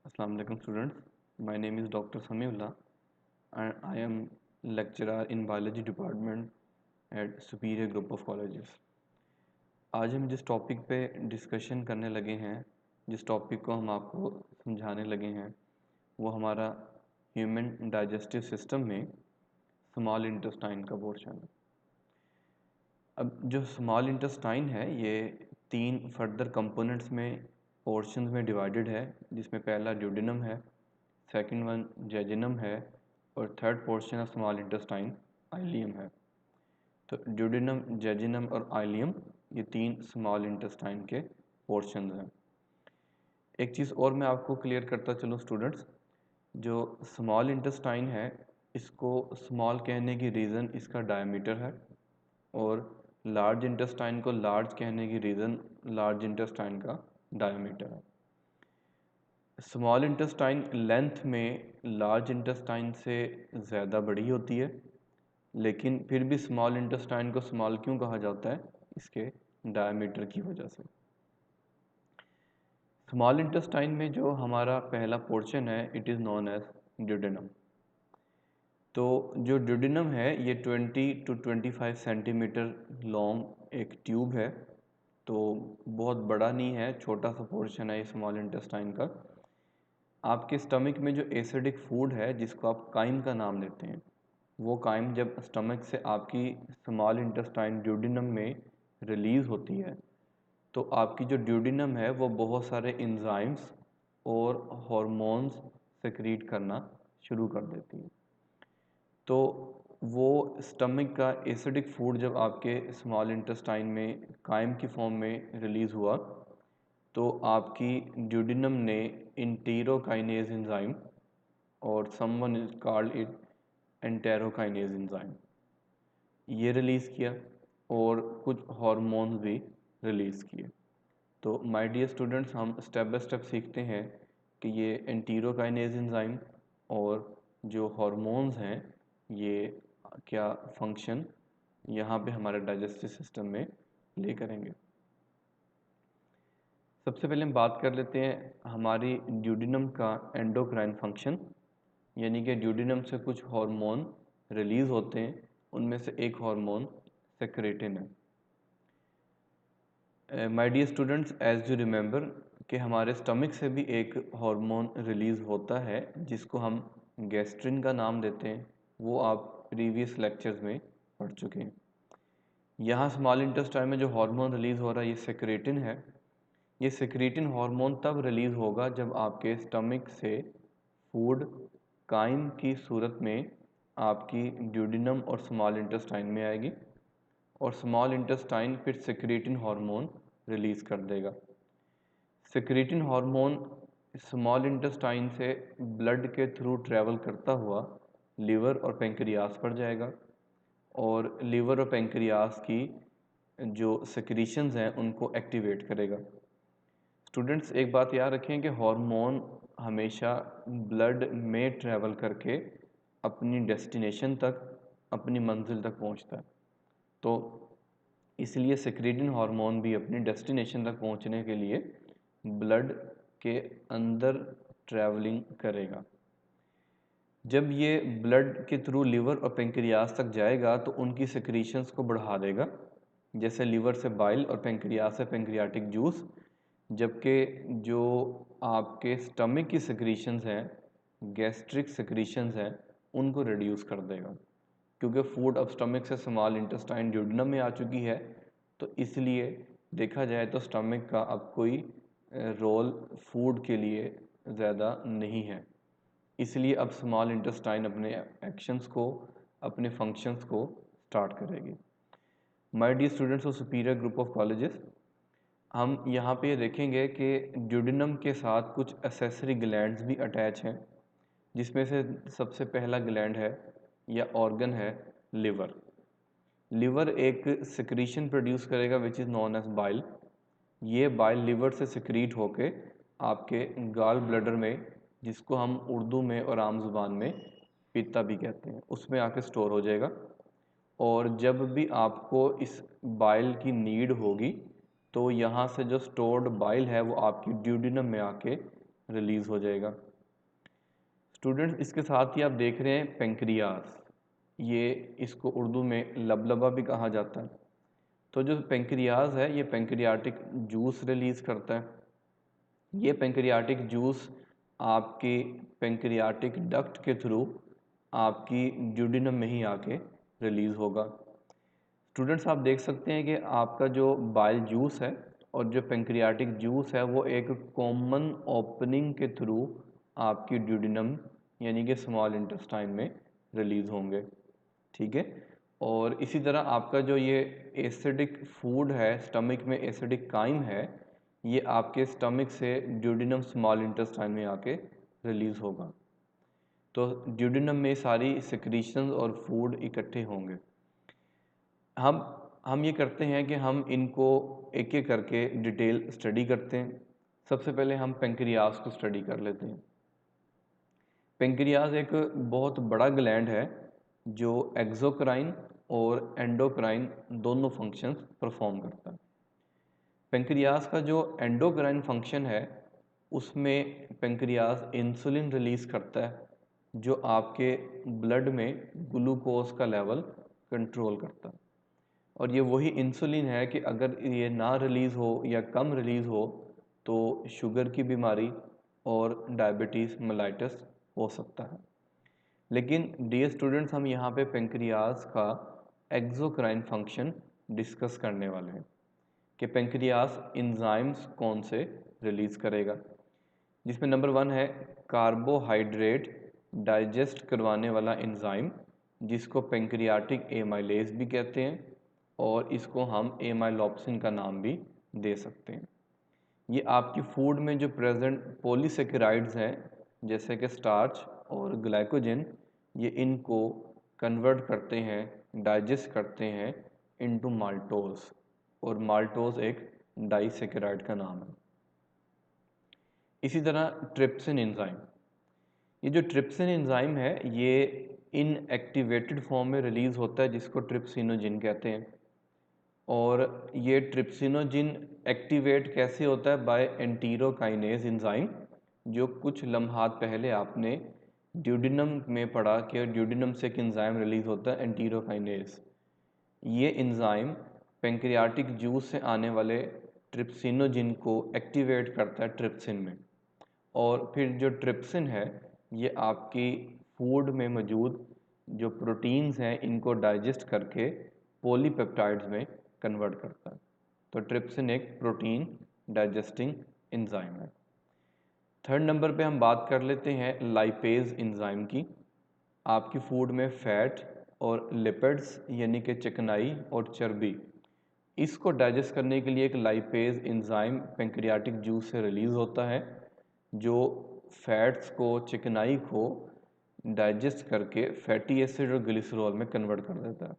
Assalamu alaikum students. My name is Dr. Samiullah and I am lecturer in biology department at Superior Group of Colleges. आज हम जिस topic पे discussion करने लगे हैं, जिस टॉपिक को हम आपको समझाने लगे हैं, वो हमारा ह्यूमन डाइजेस्टिव सिस्टम में स्मॉल इंटेस्टाइन का पोर्शन है। अब जो स्मॉल इंटेस्टाइन है ये 3 फर्दर कंपोनेंट्स में पोर्शंस में डिवाइडेड है, जिसमें पहला ड्यूडेनम है, सेकंड वन जेजिनम है और third portion of small intestine ileum है। तो ड्यूडेनम, जेजिनम और आइलियम ये 3 स्मॉल इंटेस्टाइन के पोर्शंस हैं। एक चीज़ और मैं आपको क्लियर करता चलूँ स्टूडेंट्स, जो स्मॉल इंटेस्टाइन है इसको स्मॉल कहने की रीज़न इसका डायमीटर है और लार्ज इंटेस्टाइन को लार्ज कहने की रीज़न लार्ज इंटेस्टाइन का डायमीटर है। स्मॉल इंटेस्टाइन लेंथ में लार्ज इंटेस्टाइन से ज़्यादा बड़ी होती है, लेकिन फिर भी स्मॉल इंटेस्टाइन को स्मॉल क्यों कहा जाता है? इसके डायमीटर की वजह से। स्मॉल इंटेस्टाइन में जो हमारा पहला पोर्शन है it is known as duodenum. तो जो ड्यूडेनम है ये 20 to 25 सेंटीमीटर लॉन्ग एक ट्यूब है, तो बहुत बड़ा नहीं है, छोटा सा पोर्शन है ये स्मॉल इंटेस्टाइन का। आपके स्टमक में जो एसिडिक फूड है जिसको आप काइम का नाम लेते हैं, वो काइम जब स्टमक से आपकी स्मॉल इंटेस्टाइन ड्यूडेनम में रिलीज़ होती है तो आपकी जो ड्यूडेनम है वो बहुत सारे एंजाइम्स और हार्मोन्स सेक्रीट करना शुरू कर देती है। तो वो स्टमक का एसिडिक फूड जब आपके स्मॉल इंटेस्टाइन में काइम की फॉर्म में रिलीज़ हुआ तो आपकी ड्यूडेनम ने इंटेरोकाइनेज एंजाइम और someone is called it enterokinase enzyme ये रिलीज़ किया और कुछ हार्मोन्स भी रिलीज़ किए। तो माय डियर स्टूडेंट्स, हम स्टेप बाय स्टेप सीखते हैं कि ये एंटेरोकाइनेज एंजाइम और जो हार्मोन्स हैं ये क्या फंक्शन यहाँ पे हमारे डाइजेस्टिव सिस्टम में प्ले करेंगे। सबसे पहले हम बात कर लेते हैं हमारी ड्यूडेनम का एंडोक्राइन फंक्शन, यानी कि ड्यूडेनम से कुछ हार्मोन रिलीज़ होते हैं, उनमें से एक हार्मोन सेक्रेटिन है। My dear students, as you remember कि हमारे स्टमक से भी एक हार्मोन रिलीज़ होता है जिसको हम गैस्ट्रिन का नाम देते हैं, वो आप प्रीवियस लेक्चर्स में पढ़ चुके हैं। यहाँ स्मॉल इंटेस्टाइन में जो हार्मोन रिलीज़ हो रहा है ये सेक्रेटिन है। ये सेक्रेटिन हार्मोन तब रिलीज़ होगा जब आपके स्टमक से फूड काइम की सूरत में आपकी ड्यूडेनम और स्मॉल इंटेस्टाइन में आएगी और स्मॉल इंटेस्टाइन फिर सेक्रेटिन हार्मोन रिलीज़ कर देगा। सेक्रेटिन हार्मोन स्मॉल इंटेस्टाइन से ब्लड के थ्रू ट्रैवल करता हुआ लीवर और पेंक्रियास पर जाएगा और लीवर और पेंक्रियास की जो सेक्रीशंस हैं उनको एक्टिवेट करेगा। स्टूडेंट्स एक बात याद रखें कि हार्मोन हमेशा ब्लड में ट्रैवल करके अपनी डेस्टिनेशन तक, अपनी मंजिल तक पहुंचता है, तो इसलिए सेक्रेटिन हार्मोन भी अपनी डेस्टिनेशन तक पहुंचने के लिए ब्लड के अंदर ट्रैवलिंग करेगा। जब ये ब्लड के थ्रू लीवर और पेंक्रियास तक जाएगा तो उनकी सेक्रीशंस को बढ़ा देगा, जैसे लीवर से बाइल और पेंक्रियास से पेंक्रियाटिक जूस, जबकि जो आपके स्टमक की सेक्रीशंस हैं, गैस्ट्रिक सेक्रीशंस हैं, उनको रिड्यूस कर देगा, क्योंकि फूड अब स्टमक से स्मॉल इंटेस्टाइन ड्यूडेनम में आ चुकी है। तो इसलिए देखा जाए तो स्टमक का अब कोई रोल फूड के लिए ज़्यादा नहीं है, इसलिए अब स्मॉल इंटेस्टाइन अपने एक्शंस को, अपने फंक्शंस को स्टार्ट करेगी। My dear students of Superior Group of Colleges, हम यहाँ पे देखेंगे कि ड्यूडेनम के साथ कुछ एसेसरी ग्लैंड्स भी अटैच हैं, जिसमें से सबसे पहला ग्लैंड है या ऑर्गन है लिवर। लिवर एक सिक्रीशन प्रोड्यूस करेगा which is known as bile. ये बाइल लिवर से सिक्रीट होके आपके गाल ब्लडर में, जिसको हम उर्दू में और आम ज़ुबान में पित्ता भी कहते हैं, उसमें आके स्टोर हो जाएगा और जब भी आपको इस बाइल की नीड होगी तो यहाँ से जो स्टोर्ड बाइल है वो आपकी ड्यूडेनम में आके रिलीज़ हो जाएगा। स्टूडेंट्स, इसके साथ ही आप देख रहे हैं पेंक्रियाज, ये इसको उर्दू में लबलबा भी कहा जाता है। तो जो पेंक्रियाज है ये पेंक्रियाटिक जूस रिलीज़ करता है। ये पेंक्रियाटिक जूस आपके पेंक्रियाटिक डक्ट के थ्रू आपकी ड्यूडिनम में ही आके रिलीज़ होगा। स्टूडेंट्स, आप देख सकते हैं कि आपका जो बाइल जूस है और जो पेंक्रियाटिक जूस है वो एक कॉमन ओपनिंग के थ्रू आपकी ड्यूडिनम यानी कि स्मॉल इंटेस्टाइन में रिलीज़ होंगे, ठीक है। और इसी तरह आपका जो ये एसिडिक फूड है, स्टमक में एसिडिक काइम है, ये आपके स्टमक से ड्यूडिनम स्मॉल इंटेस्टाइन में आके रिलीज़ होगा। तो ड्यूडिनम में सारी सिक्रीशंस और फूड इकट्ठे होंगे। हम ये करते हैं कि हम इनको एक एक करके डिटेल स्टडी करते हैं। सबसे पहले हम पेंक्रियाज को स्टडी कर लेते हैं। पेंक्रियाज एक बहुत बड़ा ग्लैंड है जो एक्सोक्राइन और एंडोक्राइन दोनों फंक्शंस परफॉर्म करता है। पेंक्रियाज का जो एंडोक्राइन फंक्शन है उसमें पेंक्रियाज इंसुलिन रिलीज़ करता है जो आपके ब्लड में ग्लूकोज का लेवल कंट्रोल करता है। और ये वही इंसुलिन है कि अगर ये ना रिलीज़ हो या कम रिलीज़ हो तो शुगर की बीमारी और डायबिटीज़ मेलाइटस हो सकता है। लेकिन डियर स्टूडेंट्स, हम यहाँ पे पेंक्रियाज का एक्सोक्राइन फंक्शन डिस्कस करने वाले हैं कि पेंक्रियाज इंजाइम्स कौन से रिलीज़ करेगा, जिसमें नंबर 1 है कार्बोहाइड्रेट डाइजेस्ट करवाने वाला एंजाइम जिसको पेंक्रियाटिक एमाइलेज भी कहते हैं और इसको हम एमाइलोप्सिन का नाम भी दे सकते हैं। ये आपकी फूड में जो प्रेजेंट पॉलीसेकेराइड्स हैं जैसे कि स्टार्च और ग्लाइकोजन, ये इनको कन्वर्ट करते हैं, डाइजेस्ट करते हैं इनटू माल्टोज, और माल्टोज एक डाइसेकेराइड का नाम है। इसी तरह ट्रिप्सिन एंजाइम, ये जो ट्रिप्सिन एंजाइम है ये इनएक्टिवेटेड फॉर्म में रिलीज़ होता है जिसको ट्रिप्सिनोजिन कहते हैं। और ये ट्रिप्सिनोजिन एक्टिवेट कैसे होता है? बाय एंटीरोकाइनेज एंजाइम, जो कुछ लम्हात पहले आपने ड्यूडिनम में पढ़ा कि ड्यूडिनम से एक एंजाइम रिलीज़ होता है एंटीरोकाइनेज। ये एंजाइम पेंक्रियाटिक जूस से आने वाले ट्रिप्सिनोजिन को एक्टिवेट करता है ट्रिप्सिन में, और फिर जो ट्रिप्सिन है ये आपकी फूड में मौजूद जो प्रोटीन्स हैं इनको डाइजेस्ट करके पॉलीपेप्टाइड्स में कन्वर्ट करता है। तो ट्रिप्सिन एक प्रोटीन डाइजेस्टिंग एंजाइम है। थर्ड नंबर पे हम बात कर लेते हैं लाइपेज एंजाइम की। आपकी फूड में फैट और लिपिड्स यानी कि चिकनाई और चर्बी, इसको डाइजेस्ट करने के लिए एक लाइपेज एंजाइम पेंक्रियाटिक जूस से रिलीज़ होता है जो फैट्स को, चिकनाई को डाइजेस्ट करके फैटी एसिड और ग्लिसरॉल में कन्वर्ट कर देता है।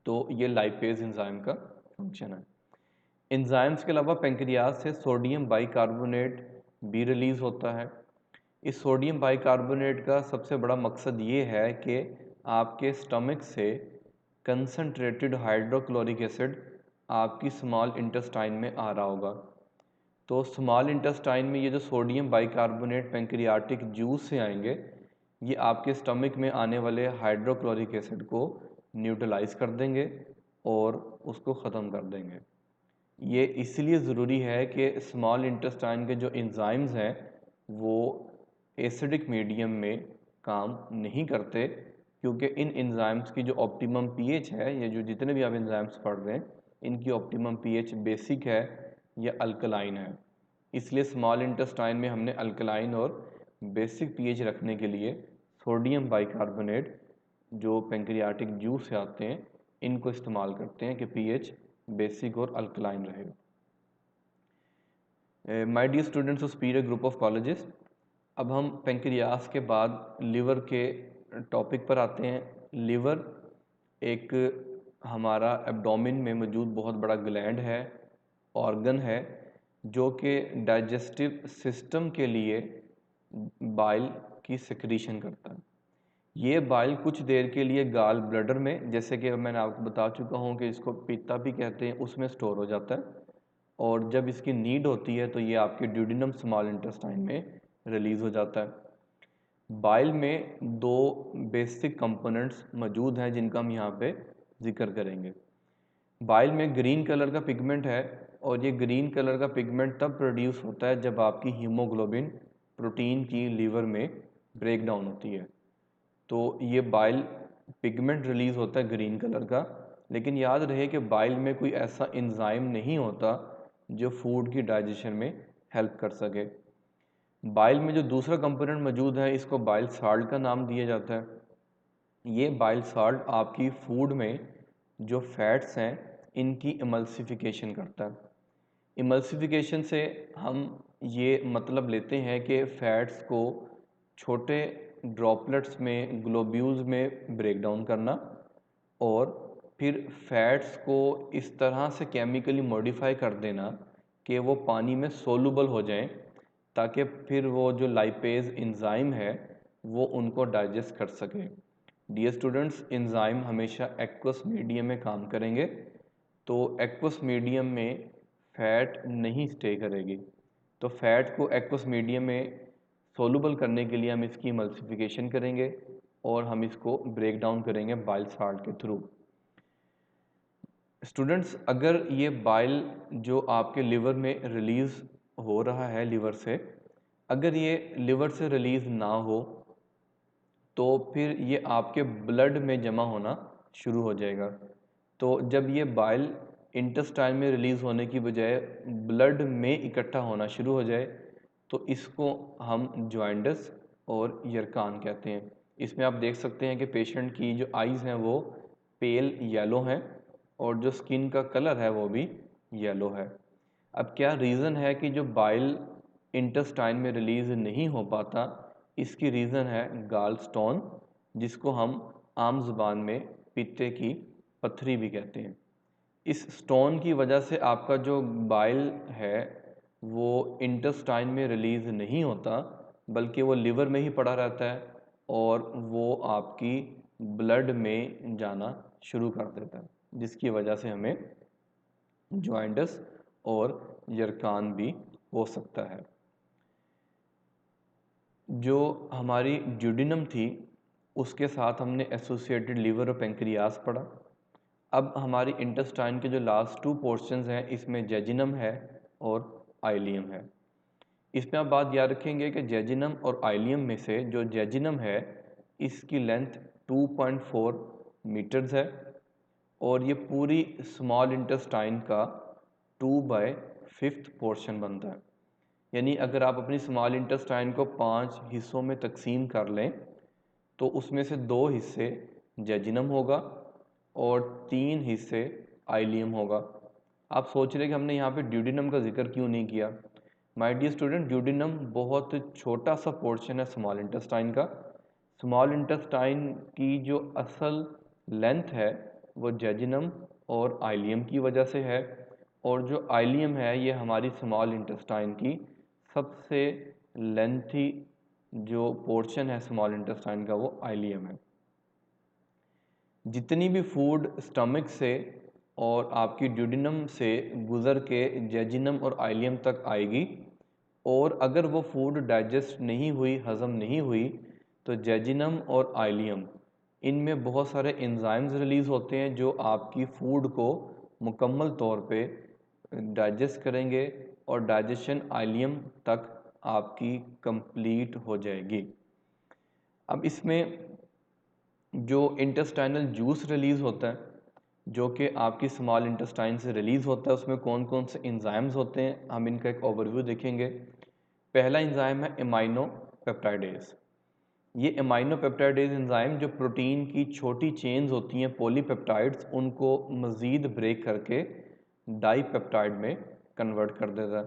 तो ये लाइपेज एंजाइम का फंक्शन है। एंजाइम्स के अलावा पेंक्रियाज से सोडियम बाइकार्बोनेट भी रिलीज़ होता है। इस सोडियम बाइकार्बोनेट का सबसे बड़ा मकसद ये है कि आपके स्टमक से कंसनट्रेटेड हाइड्रोक्लोरिक एसिड आपकी स्मॉल इंटेस्टाइन में आ रहा होगा। तो स्मॉल इंटेस्टाइन में ये जो सोडियम बाइकार्बोनेट पेंक्रियाटिक जूस से आएंगे ये आपके स्टमक में आने वाले हाइड्रोक्लोरिक एसिड को न्यूट्रलाइज कर देंगे और उसको ख़त्म कर देंगे। ये इसलिए ज़रूरी है कि स्मॉल इंटेस्टाइन के जो एंजाइम्स हैं वो एसिडिक मीडियम में काम नहीं करते, क्योंकि इन एंजाइम्स की जो ऑप्टिमम पीएच है, ये जो जितने भी आप एंजाइम्स पढ़ रहे हैं इनकी ऑप्टिमम पीएच बेसिक है या अल्कलाइन है। इसलिए स्मॉल इंटेस्टाइन में हमने अल्कलाइन और बेसिक पीएच रखने के लिए सोडियम बाइकार्बोनेट जो पेंक्रियाटिक जूस से आते हैं इनको इस्तेमाल करते हैं कि पीएच बेसिक और अल्कलाइन रहे। My dear students of Superior Group of Colleges, अब हम पेंक्रियास के बाद लिवर के टॉपिक पर आते हैं। लिवर एक हमारा एब्डोमेन में मौजूद बहुत बड़ा ग्लैंड है, ऑर्गन है, जो कि डाइजेस्टिव सिस्टम के लिए बाइल की सिक्रीशन करता है। ये बाइल कुछ देर के लिए गाल ब्लडर में, जैसे कि मैंने आपको बता चुका हूँ कि इसको पित्ता भी कहते हैं, उसमें स्टोर हो जाता है और जब इसकी नीड होती है तो ये आपके ड्यूडेनम स्मॉल इंटेस्टाइन में रिलीज़ हो जाता है। बाइल में दो बेसिक कंपोनेंट्स मौजूद हैं जिनका हम यहाँ पे जिक्र करेंगे। बाइल में ग्रीन कलर का पिगमेंट है और ये ग्रीन कलर का पिगमेंट तब प्रोड्यूस होता है जब आपकी हीमोग्लोबिन प्रोटीन की लीवर में ब्रेक डाउन होती है, तो ये बाइल पिगमेंट रिलीज़ होता है ग्रीन कलर का। लेकिन याद रहे कि बाइल में कोई ऐसा एंजाइम नहीं होता जो फूड की डाइजेशन में हेल्प कर सके। बाइल में जो दूसरा कंपोनेंट मौजूद है इसको बाइल साल्ट का नाम दिया जाता है। ये बाइल साल्ट आपकी फूड में जो फैट्स हैं इनकी इमल्सिफिकेशन करता है। इमल्सिफिकेशन से हम ये मतलब लेते हैं कि फैट्स को छोटे ड्रॉपलेट्स में ग्लोब्यूल्स में ब्रेक डाउन करना और फिर फैट्स को इस तरह से केमिकली मॉडिफाई कर देना कि वो पानी में सोलूबल हो जाएं, ताकि फिर वो जो लाइपेज एंजाइम है वो उनको डाइजेस्ट कर सके। डियर स्टूडेंट्स, एंजाइम हमेशा एक्वस मीडियम में काम करेंगे, तो एक्वस मीडियम में फ़ैट नहीं स्टे करेगी, तो फ़ैट को एक्वस मीडियम में सोलूबल करने के लिए हम इसकी इमल्सिफिकेशन करेंगे और हम इसको ब्रेक डाउन करेंगे बाइल साल्ट के थ्रू। स्टूडेंट्स, अगर ये बाइल जो आपके लिवर में रिलीज़ हो रहा है लिवर से, अगर ये लिवर से रिलीज़ ना हो तो फिर ये आपके ब्लड में जमा होना शुरू हो जाएगा। तो जब ये बाइल इंटेस्टाइन में रिलीज़ होने की बजाय ब्लड में इकट्ठा होना शुरू हो जाए तो इसको हम जॉइंडिस और यरकान कहते हैं। इसमें आप देख सकते हैं कि पेशेंट की जो आइज़ हैं वो पेल येलो हैं और जो स्किन का कलर है वो भी येलो है। अब क्या रीज़न है कि जो बाइल इंटेस्टाइन में रिलीज़ नहीं हो पाता? इसकी रीज़न है गाल स्टोन, जिसको हम आम ज़ुबान में पित्ते की पत्थरी भी कहते हैं। इस स्टोन की वजह से आपका जो बाइल है वो इंटेस्टाइन में रिलीज़ नहीं होता, बल्कि वो लिवर में ही पड़ा रहता है और वो आपकी ब्लड में जाना शुरू कर देता है, जिसकी वजह से हमें जॉइंडिस और यरकान भी हो सकता है। जो हमारी ड्यूडेनम थी उसके साथ हमने एसोसिएटेड लीवर और पेंक्रियास पढ़ा। अब हमारी इंटेस्टाइन के जो लास्ट टू पोर्शंस हैं इसमें जेजिनम है और आइलियम है। इसमें आप बात याद रखेंगे कि जेजिनम और आइलियम में से जो जेजिनम है इसकी लेंथ 2.4 मीटर्स है और ये पूरी स्मॉल इंटेस्टाइन का 2/5 पोर्शन बनता है। यानी अगर आप अपनी स्मॉल इंटेस्टाइन को 5 हिस्सों में तकसीम कर लें तो उसमें से 2 हिस्से जेजिनम होगा और 3 हिस्से आइलियम होगा। आप सोच रहे कि हमने यहाँ पे ड्यूडेनम का जिक्र क्यों नहीं किया? माय डियर स्टूडेंट, ड्यूडेनम बहुत छोटा सा पोर्शन है स्मॉल इंटेस्टाइन का। स्मॉल इंटेस्टाइन की जो असल लेंथ है वो जेजिनम और आइलियम की वजह से है और जो आइलियम है ये हमारी स्मॉल इंटेस्टाइन की सबसे लेंथी जो पोर्शन है स्मॉल इंटेस्टाइन का वो आइलियम है। जितनी भी फूड स्टमक से और आपकी ड्यूडेनम से गुज़र के जेजिनम और आइलियम तक आएगी और अगर वो फूड डाइजेस्ट नहीं हुई, हज़म नहीं हुई, तो जेजिनम और आइलियम इनमें बहुत सारे एंजाइम्स रिलीज़ होते हैं जो आपकी फूड को मुकम्मल तौर पे डाइजेस्ट करेंगे और डाइजेशन आइलियम तक आपकी कंप्लीट हो जाएगी। अब इसमें जो इंटेस्टाइनल जूस रिलीज़ होता है जो कि आपकी स्मॉल इंटेस्टाइन से रिलीज़ होता है, उसमें कौन कौन से एंजाइम्स होते हैं हम इनका एक ओवरव्यू देखेंगे। पहला एंजाइम है एमाइनो पेप्टाइडेज। ये एमाइनो पेप्टाइडेज एंजाइम जो प्रोटीन की छोटी चेन्स होती हैं पॉलीपेप्टाइड्स उनको मज़ीद ब्रेक करके डाईपेप्टाइड में कन्वर्ट कर देता है।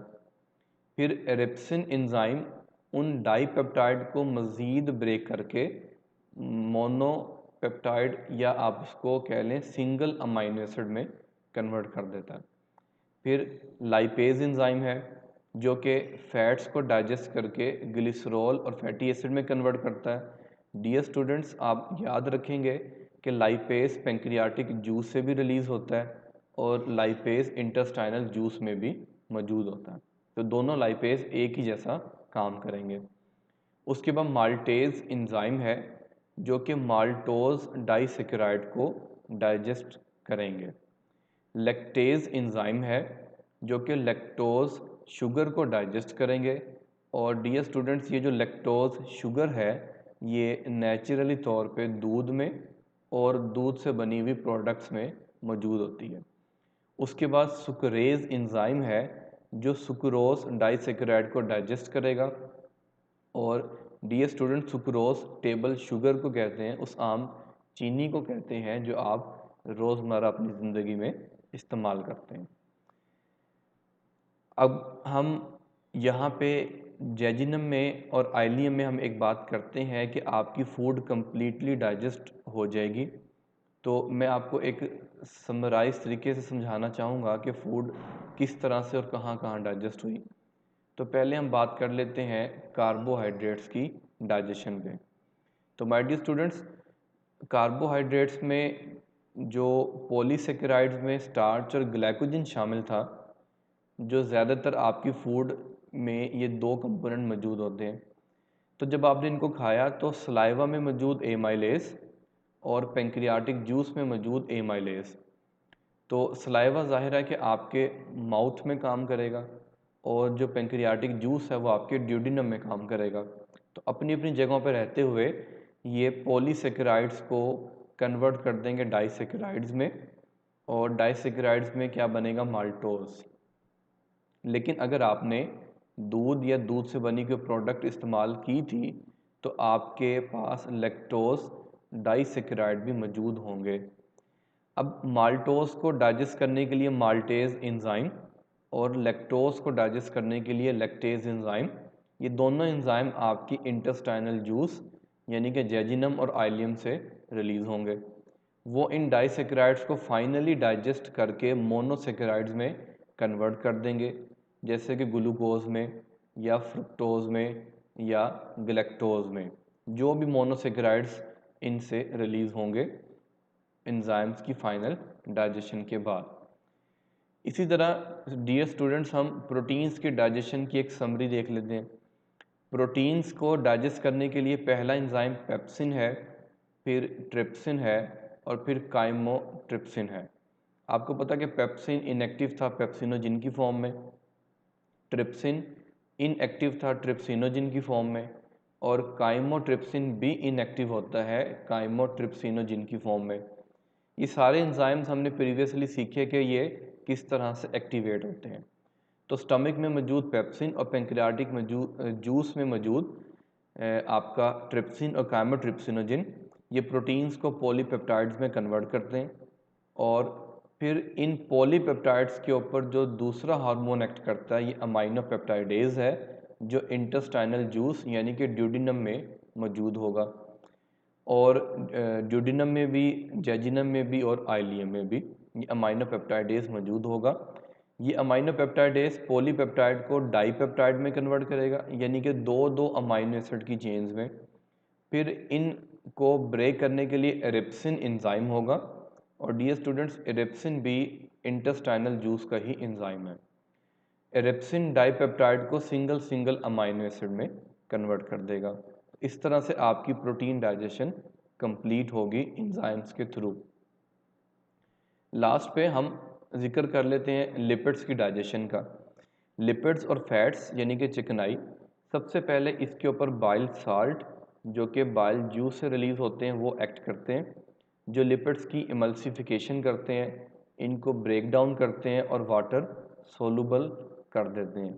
फिर एरिप्सिन एंजाइम उन डाईपेप्टाइड को मज़ीद ब्रेक करके मोनोपेप्टाइड या आप उसको कह लें सिंगल अमाइनो एसिड में कन्वर्ट कर देता है। फिर लाइपेज एंजाइम है जो कि फैट्स को डाइजेस्ट करके ग्लिसरॉल और फैटी एसिड में कन्वर्ट करता है। डियर स्टूडेंट्स, आप याद रखेंगे कि लाइपेज पेंक्रियाटिक जूस से भी रिलीज़ होता है और लाइपेज इंटेस्टाइनल जूस में भी मौजूद होता है। तो दोनों लाइपेज एक ही जैसा काम करेंगे। उसके बाद माल्टेज एंजाइम है जो कि माल्टोज डाइसेकेराइड को डाइजेस्ट करेंगे। लैक्टेज एंजाइम है जो कि लैक्टोज शुगर को डाइजेस्ट करेंगे। और डियर स्टूडेंट्स, ये जो लैक्टोज शुगर है ये नेचुरली तौर पे दूध में और दूध से बनी हुई प्रोडक्ट्स में मौजूद होती है। उसके बाद सुक्रेज एंजाइम है जो सुक्रोज डाइसेकेराइड को डाइजेस्ट करेगा। और dear student, sucrose table sugar को कहते हैं, उस आम चीनी को कहते हैं जो आप रोज़मर्रा अपनी ज़िंदगी में इस्तेमाल करते हैं। अब हम यहाँ पे जेजिनम में और आइलियम में हम एक बात करते हैं कि आपकी फ़ूड कम्प्लीटली डाइजेस्ट हो जाएगी। तो मैं आपको एक समराइज तरीके से समझाना चाहूँगा कि फ़ूड किस तरह से और कहाँ कहाँ डाइजेस्ट हुई। तो पहले हम बात कर लेते हैं कार्बोहाइड्रेट्स की डाइजेशन पे। तो माय डियर स्टूडेंट्स, कार्बोहाइड्रेट्स में जो पॉलीसेकेराइड्स में स्टार्च और ग्लाइकोजन शामिल था, जो ज़्यादातर आपकी फूड में ये दो कंपोनेंट मौजूद होते हैं। तो जब आपने इनको खाया तो सलाइवा में मौजूद एमाइलेज और पेंक्रियाटिक जूस में मौजूद एमाइलेज। तो सलाइवा ज़ाहिर है कि आपके माउथ में काम करेगा और जो पेंक्रियाटिक जूस है वो आपके ड्यूडिनम में काम करेगा। तो अपनी अपनी जगहों पर रहते हुए ये पॉलीसेकेराइड्स को कन्वर्ट कर देंगे डाइसेकेराइड्स में, और डाइसेकेराइड्स में क्या बनेगा, माल्टोज। लेकिन अगर आपने दूध या दूध से बनी कोई प्रोडक्ट इस्तेमाल की थी तो आपके पास लैक्टोज डाइसेकेराइड भी मौजूद होंगे। अब माल्टोज को डाइजेस्ट करने के लिए माल्टेज एंजाइम और लैक्टोज को डाइजेस्ट करने के लिए लैक्टेज एंजाइम, ये दोनों एंजाइम आपकी इंटेस्टाइनल जूस यानी कि जेजिनम और आइलियम से रिलीज़ होंगे। वो इन डाइसेकेराइड्स को फाइनली डाइजेस्ट करके मोनोसेकेराइड्स में कन्वर्ट कर देंगे, जैसे कि ग्लूकोज में या फ्रुक्टोज में या गलैक्टोज में। जो भी मोनोसेकेराइड्स इनसे रिलीज़ होंगे एंजाइम्स की फाइनल डाइजेशन के बाद। इसी तरह डियर स्टूडेंट्स, हम प्रोटीन्स के डाइजेशन की एक समरी देख लेते हैं। प्रोटीन्स को डाइजेस्ट करने के लिए पहला एंजाइम पेप्सिन है, फिर ट्रिप्सिन है और फिर काइमोट्रिप्सिन है। आपको पता कि पेप्सिन इनएक्टिव था पेप्सिनोजिन की फॉर्म में, ट्रिप्सिन इनएक्टिव था ट्रिप्सिनोजिन की फॉर्म में, और काइमोट्रिप्सिन भी इनएक्टिव होता है काइमोट्रिप्सिनोजिन की फॉर्म में। ये सारे एंजाइम्स हमने प्रीवियसली सीखे कि ये किस तरह से एक्टिवेट होते हैं। तो स्टमक में मौजूद पेप्सिन और पेंक्रियाटिक जूस में मौजूद आपका ट्रिप्सिन और काइमोट्रिप्सिनोजिन ये प्रोटीन्स को पॉलीपेप्टाइड्स में कन्वर्ट करते हैं, और फिर इन पॉलीपेप्टाइड्स के ऊपर जो दूसरा हार्मोन एक्ट करता है ये अमाइनो पेप्टाइडेज है, जो इंटेस्टाइनल जूस यानी कि ड्यूडिनम में मौजूद होगा, और ड्यूडिनम में भी, जेजिनम में भी और आइलियम में भी ये अमाइनो पेप्टाइडेज मौजूद होगा। ये अमाइनो पेप्टाइडेज पॉलीपेप्टाइड को डाईपेप्टाइड में कन्वर्ट करेगा, यानी कि दो दो अमाइनो एसिड की चेन्स में। फिर इनको ब्रेक करने के लिए एरिप्सिन एंजाइम होगा, और डियर स्टूडेंट्स एरिप्सिन भी इंटेस्टाइनल जूस का ही एंजाइम है। एरिप्सिन डाईपेप्टाइड को सिंगल सिंगल अमाइनो एसिड में कन्वर्ट कर देगा। इस तरह से आपकी प्रोटीन डाइजेशन कंप्लीट होगी एंजाइम्स के थ्रू। लास्ट पे हम जिक्र कर लेते हैं लिपिड्स की डाइजेशन का। लिपिड्स और फैट्स यानी कि चिकनाई, सबसे पहले इसके ऊपर बाइल साल्ट जो कि बाइल जूस से रिलीज़ होते हैं वो एक्ट करते हैं, जो लिपिड्स की इमल्सिफिकेशन करते हैं, इनको ब्रेक डाउन करते हैं और वाटर सोलूबल कर देते हैं।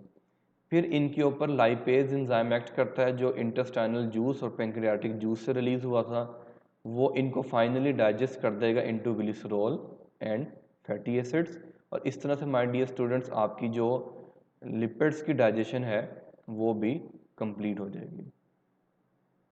फिर इनके ऊपर लाइपेज एंजाइम एक्ट करता है, जो इंटेस्टाइनल जूस और पेंक्रियाटिक जूस से रिलीज़ हुआ था, वो इनको फाइनली डाइजेस्ट कर देगा into glycerol and fatty acids. और इस तरह से माय डियर स्टूडेंट्स आपकी जो लिपिड्स की डाइजेशन है वो भी कंप्लीट हो जाएगी।